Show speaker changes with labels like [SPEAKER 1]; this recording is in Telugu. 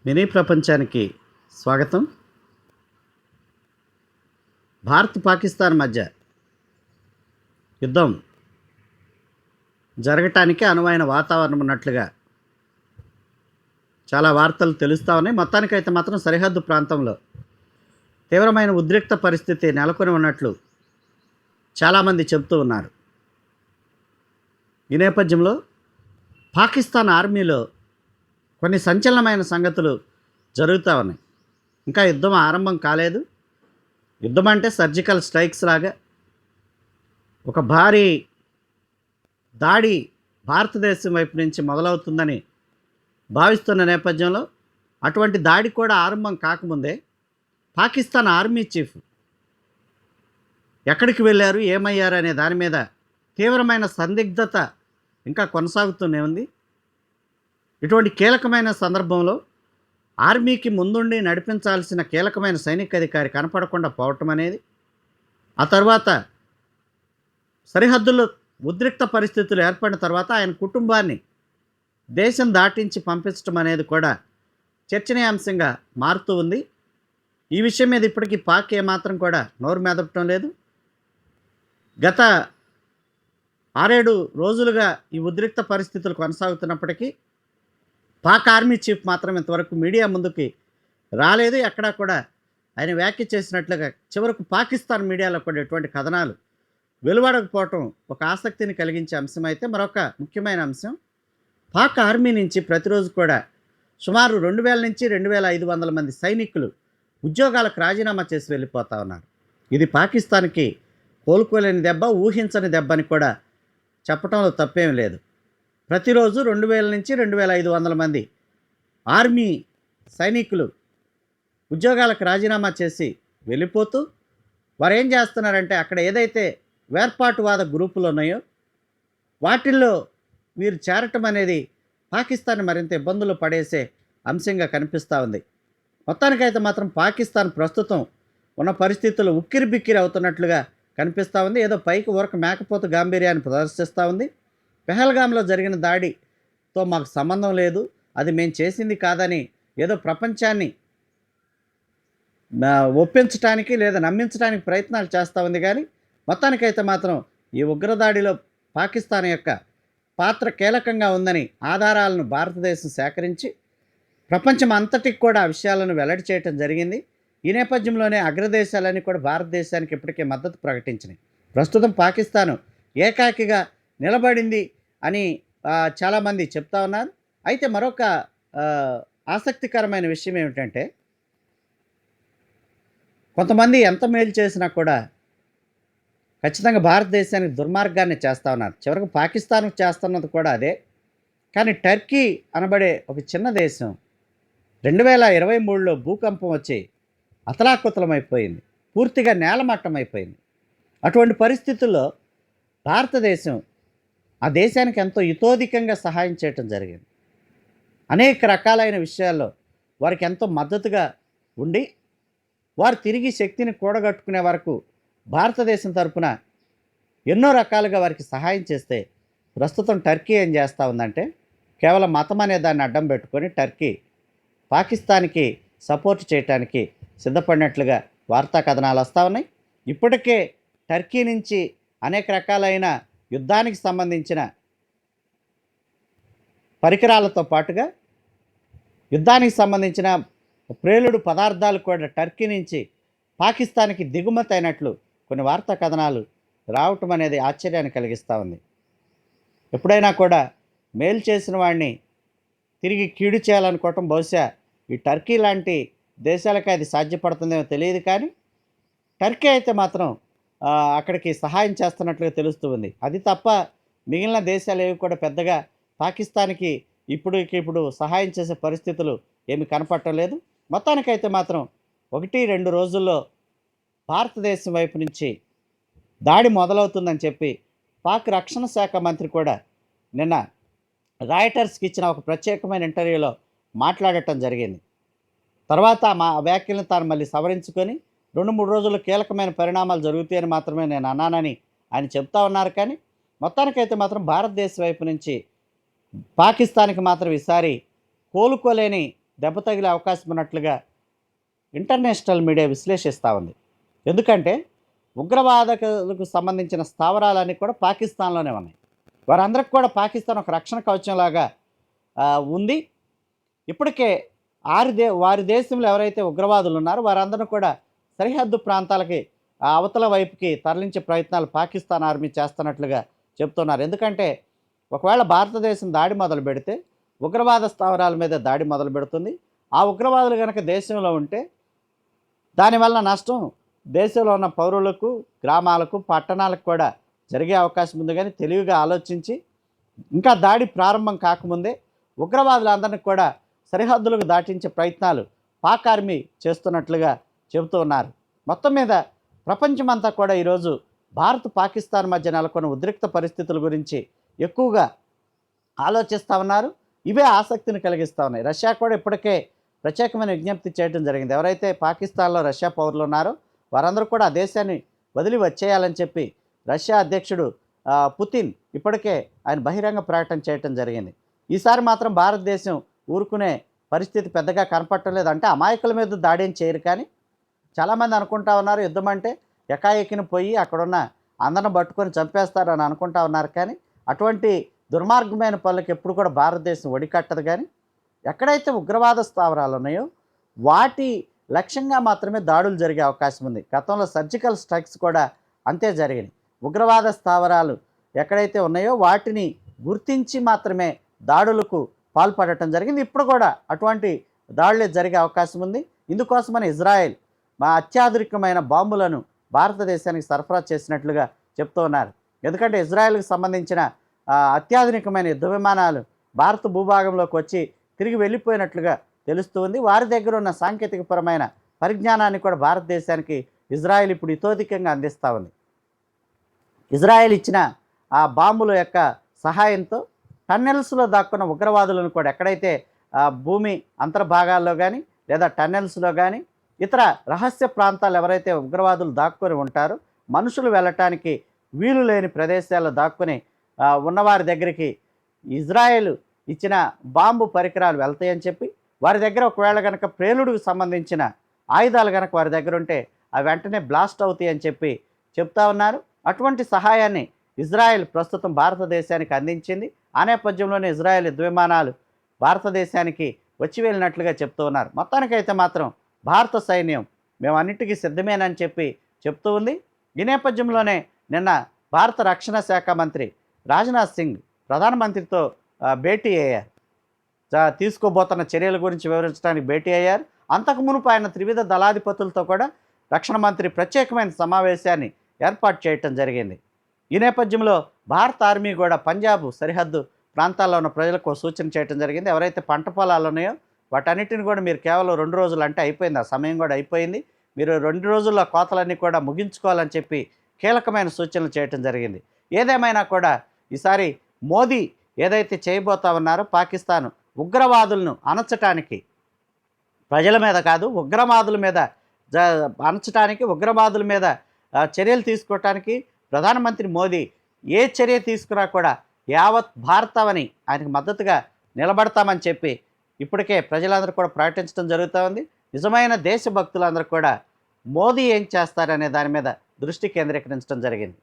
[SPEAKER 1] మినీ ప్రపంచానికి స్వాగతం. భారత్ పాకిస్తాన్ మధ్య యుద్ధం జరగటానికి అనువైన వాతావరణం ఉన్నట్లుగా చాలా వార్తలు తెలుస్తూ ఉన్నాయి. మొత్తానికైతే మాత్రం సరిహద్దు ప్రాంతంలో తీవ్రమైన ఉద్రిక్త పరిస్థితి నెలకొని ఉన్నట్లు చాలామంది చెబుతూ ఉన్నారు. ఈ నేపథ్యంలో పాకిస్తాన్ ఆర్మీలో కొన్ని సంచలనమైన సంగతులు జరుగుతూ ఉన్నాయి. ఇంకా యుద్ధం ఆరంభం కాలేదు. యుద్ధం అంటే సర్జికల్ స్ట్రైక్స్ లాగా ఒక భారీ దాడి భారతదేశం వైపు నుంచి మొదలవుతుందని భావిస్తున్న నేపథ్యంలో అటువంటి దాడి కూడా ఆరంభం కాకముందే పాకిస్తాన్ ఆర్మీ చీఫ్ ఎక్కడికి వెళ్ళారు, ఏమయ్యారు అనే దాని మీద తీవ్రమైన సందిగ్ధత ఇంకా కొనసాగుతూనే ఉంది. ఇటువంటి కీలకమైన సందర్భంలో ఆర్మీకి ముందుండి నడిపించాల్సిన కీలకమైన సైనిక అధికారి కనపడకుండా పోవటం అనేది, ఆ తర్వాత సరిహద్దుల్లో ఉద్రిక్త పరిస్థితులు ఏర్పడిన తర్వాత ఆయన కుటుంబాన్ని దేశం దాటించి పంపించడం అనేది కూడా చర్చనీయాంశంగా మారుతూ ఉంది. ఈ విషయం మీద ఇప్పటికీ పాక్ ఏమాత్రం కూడా నోరు మెదపటం లేదు. గత 6-7 రోజులుగా ఈ ఉద్రిక్త పరిస్థితులు కొనసాగుతున్నప్పటికీ పాక్ ఆర్మీ చీఫ్ మాత్రం ఇంతవరకు మీడియా ముందుకి రాలేదు. ఎక్కడా కూడా ఆయన వ్యాఖ్య చేసినట్లుగా చివరకు పాకిస్తాన్ మీడియాలో కూడా ఎటువంటి కథనాలు వెలువడకపోవటం ఒక ఆసక్తిని కలిగించే అంశం. అయితే మరొక ముఖ్యమైన అంశం, పాక్ ఆర్మీ నుంచి ప్రతిరోజు కూడా సుమారు 2000 నుంచి 2500 మంది సైనికులు ఉద్యోగాలకు రాజీనామా చేసి వెళ్ళిపోతూ ఉన్నారు. ఇది పాకిస్తాన్కి కోలుకోలేని దెబ్బ, ఊహించని దెబ్బ అని కూడా చెప్పడంలో తప్పేం లేదు. ప్రతిరోజు 2000 నుంచి 2500 మంది ఆర్మీ సైనికులు ఉద్యోగాలకు రాజీనామా చేసి వెళ్ళిపోతూ వారు ఏం చేస్తున్నారంటే అక్కడ ఏదైతే వేర్పాటువాద గ్రూపులు ఉన్నాయో వాటిల్లో వీరు చేరటం అనేది పాకిస్తాన్ మరింత ఇబ్బందులు పడేసే అంశంగా కనిపిస్తూ ఉంది. మొత్తానికైతే మాత్రం పాకిస్తాన్ ప్రస్తుతం ఉన్న పరిస్థితులు ఉక్కిరి బిక్కిరి అవుతున్నట్లుగా కనిపిస్తూ ఉంది. ఏదో పైకి ఊరక మేకపోతు గాంభీర్యాన్ని ప్రదర్శిస్తూ ఉంది. పెహల్గాంలో జరిగిన దాడితో మాకు సంబంధం లేదు, అది మేము చేసింది కాదని ఏదో ప్రపంచాన్ని ఒప్పించడానికి లేదా నమ్మించడానికి ప్రయత్నాలు చేస్తూ ఉంది. కానీ మొత్తానికైతే మాత్రం ఈ ఉగ్రదాడిలో పాకిస్తాన్ యొక్క పాత్ర కీలకంగా ఉందని ఆధారాలను భారతదేశం సేకరించి ప్రపంచం అంతటికి కూడా ఆ విషయాలను వెల్లడి చేయడం జరిగింది. ఈ నేపథ్యంలోనే అగ్రదేశాలన్నీ కూడా భారతదేశానికి ఇప్పటికే మద్దతు ప్రకటించినాయి. ప్రస్తుతం పాకిస్తాను ఏకాకిగా నిలబడింది అని చాలామంది చెప్తా ఉన్నారు. అయితే మరొక ఆసక్తికరమైన విషయం ఏమిటంటే, కొంతమంది ఎంత మేలు చేసినా కూడా ఖచ్చితంగా భారతదేశానికి దుర్మార్గాన్ని చేస్తూ ఉన్నారు. చివరికి పాకిస్తాన్కు చేస్తున్నది కూడా అదే. కానీ టర్కీ అనబడే ఒక చిన్న దేశం 2023లో భూకంపం వచ్చి అతలాకుతలమైపోయింది, పూర్తిగా నేలమట్టం అయిపోయింది. అటువంటి పరిస్థితుల్లో భారతదేశం ఆ దేశానికి ఎంతో హితోధికంగా సహాయం చేయటం జరిగింది. అనేక రకాలైన విషయాల్లో వారికి ఎంతో మద్దతుగా ఉండి వారు తిరిగి శక్తిని కూడగట్టుకునే వరకు భారతదేశం తరపున ఎన్నో రకాలుగా వారికి సహాయం చేస్తే, ప్రస్తుతం టర్కీ ఏం చేస్తూ ఉందంటే కేవలం మతం అనే దాన్ని అడ్డం పెట్టుకొని టర్కీ పాకిస్తాన్కి సపోర్ట్ చేయడానికి సిద్ధపడినట్లుగా వార్తా కథనాలు వస్తూ ఉన్నాయి. ఇప్పటికే టర్కీ నుంచి అనేక రకాలైన యుద్ధానికి సంబంధించిన పరికరాలతో పాటుగా యుద్ధానికి సంబంధించిన ప్రేలుడు పదార్థాలు కూడా టర్కీ నుంచి పాకిస్తాన్కి దిగుమతి అయినట్లు కొన్ని వార్తా కథనాలు రావటం అనేది ఆశ్చర్యాన్ని కలిగిస్తూ ఉంది. ఎప్పుడైనా కూడా మేలు చేసిన వాడిని తిరిగి కీడు చేయాలనుకోవటం బహుశా ఈ టర్కీ లాంటి దేశాలకి అది సాధ్యపడుతుందేమో తెలియదు. కానీ టర్కీ అయితే మాత్రం అక్కడికి సహాయం చేస్తున్నట్లుగా తెలుస్తూ ఉంది. అది తప్ప మిగిలిన దేశాలు ఏవి కూడా పెద్దగా పాకిస్తాన్కి ఇప్పుడు సహాయం చేసే పరిస్థితులు ఏమి కనపడటం లేదు. మొత్తానికైతే మాత్రం 1-2 రోజుల్లో భారతదేశం వైపు నుంచి దాడి మొదలవుతుందని చెప్పి పాక్ రక్షణ శాఖ మంత్రి కూడా నిన్న రాయిటర్స్కి ఇచ్చిన ఒక ప్రత్యేకమైన ఇంటర్వ్యూలో మాట్లాడటం జరిగింది. తర్వాత మా వ్యాఖ్యలను తాను మళ్ళీ సవరించుకొని 2-3 రోజుల్లో కీలకమైన పరిణామాలు జరుగుతాయని మాత్రమే నేను అన్నానని ఆయన చెప్తా ఉన్నారు. కానీ మొత్తానికైతే మాత్రం భారతదేశం వైపు నుంచి పాకిస్తాన్కి మాత్రం ఈసారి కోలుకోలేని దెబ్బ తగిలే అవకాశం ఉన్నట్లుగా ఇంటర్నేషనల్ మీడియా విశ్లేషిస్తూ ఉంది. ఎందుకంటే ఉగ్రవాదకు సంబంధించిన స్థావరాలన్నీ కూడా పాకిస్తాన్లోనే ఉన్నాయి. వారందరికి కూడా పాకిస్తాన్ ఒక రక్షణ కవచంలాగా ఉంది. ఇప్పటికే వారి దేశంలో ఎవరైతే ఉగ్రవాదులు ఉన్నారో వారందరూ కూడా సరిహద్దు ప్రాంతాలకి అవతల వైపుకి తరలించే ప్రయత్నాలు పాకిస్తాన్ ఆర్మీ చేస్తున్నట్లుగా చెప్తున్నారు. ఎందుకంటే ఒకవేళ భారతదేశం దాడి మొదలు పెడితే ఉగ్రవాద స్థావరాల మీద దాడి మొదలు పెడుతుంది. ఆ ఉగ్రవాదులు కనుక దేశంలో ఉంటే దానివల్ల నష్టం దేశంలో ఉన్న పౌరులకు, గ్రామాలకు, పట్టణాలకు కూడా జరిగే అవకాశం ఉంది. కానీ తెలివిగా ఆలోచించి ఇంకా దాడి ప్రారంభం కాకముందే ఉగ్రవాదులందరినీ కూడా సరిహద్దులకు దాటించే ప్రయత్నాలు పాక్ ఆర్మీ చేస్తున్నట్లుగా చెబుతూ ఉన్నారు. మొత్తం మీద ప్రపంచమంతా కూడా ఈరోజు భారత్ పాకిస్తాన్ మధ్య నెలకొన్న ఉద్రిక్త పరిస్థితుల గురించి ఎక్కువగా ఆలోచిస్తూ ఉన్నారు. ఇవే ఆసక్తిని కలిగిస్తూ ఉన్నాయి. రష్యా కూడా ఇప్పటికే ప్రత్యేకమైన విజ్ఞప్తి చేయడం జరిగింది. ఎవరైతే పాకిస్తాన్లో రష్యా పౌరులు ఉన్నారో వారందరూ కూడా ఆ దేశాన్ని వదిలి వచ్చేయాలని చెప్పి రష్యా అధ్యక్షుడు పుతిన్ ఇప్పటికే ఆయన బహిరంగ ప్రకటన చేయడం జరిగింది. ఈసారి మాత్రం భారతదేశం ఊరుకునే పరిస్థితి పెద్దగా కనపడటం లేదు. అంటే అమాయకుల మీద దాడి ఏం చేయరు, కానీ చాలామంది అనుకుంటా ఉన్నారు యుద్ధం అంటే ఎకాఎకిని పోయి అక్కడున్న అందరిని పట్టుకొని చంపేస్తారని అనుకుంటా ఉన్నారు. కానీ అటువంటి దుర్మార్గమైన పనులకు ఎప్పుడు కూడా భారతదేశం ఒడికట్టదు. కానీ ఎక్కడైతే ఉగ్రవాద స్థావరాలు ఉన్నాయో వాటి లక్ష్యంగా మాత్రమే దాడులు జరిగే అవకాశం ఉంది. గతంలో సర్జికల్ స్ట్రైక్స్ కూడా అంతే జరిగినాయి. ఉగ్రవాద స్థావరాలు ఎక్కడైతే ఉన్నాయో వాటిని గుర్తించి మాత్రమే దాడులకు పాల్పడటం జరిగింది. ఇప్పుడు కూడా అటువంటి దాడులే జరిగే అవకాశం ఉంది. ఇందుకోసమని ఇజ్రాయెల్ అత్యాధునికమైన బాంబులను భారతదేశానికి సరఫరా చేసినట్లుగా చెప్తూ ఉన్నారు. ఎందుకంటే ఇజ్రాయెల్కి సంబంధించిన అత్యాధునికమైన యుద్ధ విమానాలు భారత భూభాగంలోకి వచ్చి తిరిగి వెళ్ళిపోయినట్లుగా తెలుస్తుంది. వారి దగ్గర ఉన్న సాంకేతికపరమైన పరిజ్ఞానాన్ని కూడా భారతదేశానికి ఇజ్రాయెల్ ఇప్పుడు ఇతోధికంగా అందిస్తూ ఉంది. ఇజ్రాయెల్ ఇచ్చిన ఆ బాంబుల యొక్క సహాయంతో టన్నెల్స్లో దాక్కున్న ఉగ్రవాదులను కూడా ఎక్కడైతే భూమి అంతర్భాగాల్లో కానీ లేదా టన్నెల్స్లో కానీ ఇతర రహస్య ప్రాంతాలు ఎవరైతే ఉగ్రవాదులు దాక్కుని ఉంటారో మనుషులు వెళ్ళటానికి వీలు లేని ప్రదేశాల్లో దాక్కుని ఉన్నవారి దగ్గరికి ఇజ్రాయెల్ ఇచ్చిన బాంబు పరికరాలు వెళ్తాయని చెప్పి వారి దగ్గర ఒకవేళ కనుక ప్రేలుడికి సంబంధించిన ఆయుధాలు కనుక వారి దగ్గర ఉంటే అవి వెంటనే బ్లాస్ట్ అవుతాయని చెప్పి చెప్తా ఉన్నారు. అటువంటి సహాయాన్ని ఇజ్రాయెల్ ప్రస్తుతం భారతదేశానికి అందించింది. ఆ నేపథ్యంలోనే ఇజ్రాయెల్ యుద్ధ విమానాలు భారతదేశానికి వచ్చి వెళ్ళినట్లుగా చెప్తూ ఉన్నారు. మొత్తానికైతే మాత్రం భారత సైన్యం మేము అన్నిటికీ సిద్ధమేనని చెప్పి చెప్తూ ఉంది. ఈ నేపథ్యంలోనే నిన్న భారత రక్షణ శాఖ మంత్రి రాజ్నాథ్ సింగ్ ప్రధానమంత్రితో భేటీ అయ్యారు. తీసుకోబోతున్న చర్యల గురించి వివరించడానికి భేటీ అయ్యారు. అంతకు మునుపు ఆయన త్రివిధ దళాధిపతులతో కూడా రక్షణ మంత్రి ప్రత్యేకమైన సమావేశాన్ని ఏర్పాటు చేయటం జరిగింది. ఈ నేపథ్యంలో భారత ఆర్మీ కూడా పంజాబ్ సరిహద్దు ప్రాంతాల్లో ఉన్న ప్రజలకు సూచన చేయడం జరిగింది. ఎవరైతే పంట పొలాలు ఉన్నాయో వాటన్నిటిని కూడా మీరు కేవలం 2 రోజులు అంటే అయిపోయింది, ఆ సమయం కూడా అయిపోయింది, మీరు 2 రోజుల్లో కోతలన్నీ కూడా ముగించుకోవాలని చెప్పి కీలకమైన సూచనలు చేయడం జరిగింది. ఏదేమైనా కూడా ఈసారి మోదీ ఏదైతే చేయబోతా ఉన్నారో పాకిస్తాన్ ఉగ్రవాదులను అణచటానికి ప్రజల మీద కాదు ఉగ్రవాదుల మీద అణచటానికి ఉగ్రవాదుల మీద చర్యలు తీసుకోవటానికి ప్రధానమంత్రి మోదీ ఏ చర్య తీసుకున్నా కూడా యావత్ భారతావని ఆయనకు మద్దతుగా నిలబడతామని చెప్పి ఇప్పటికే ప్రజలందరూ కూడా ప్రకటించడం జరుగుతూ ఉంది. నిజమైన దేశభక్తులందరూ కూడా మోదీ ఏం చేస్తారనే దాని మీద దృష్టి కేంద్రీకరించడం జరిగింది.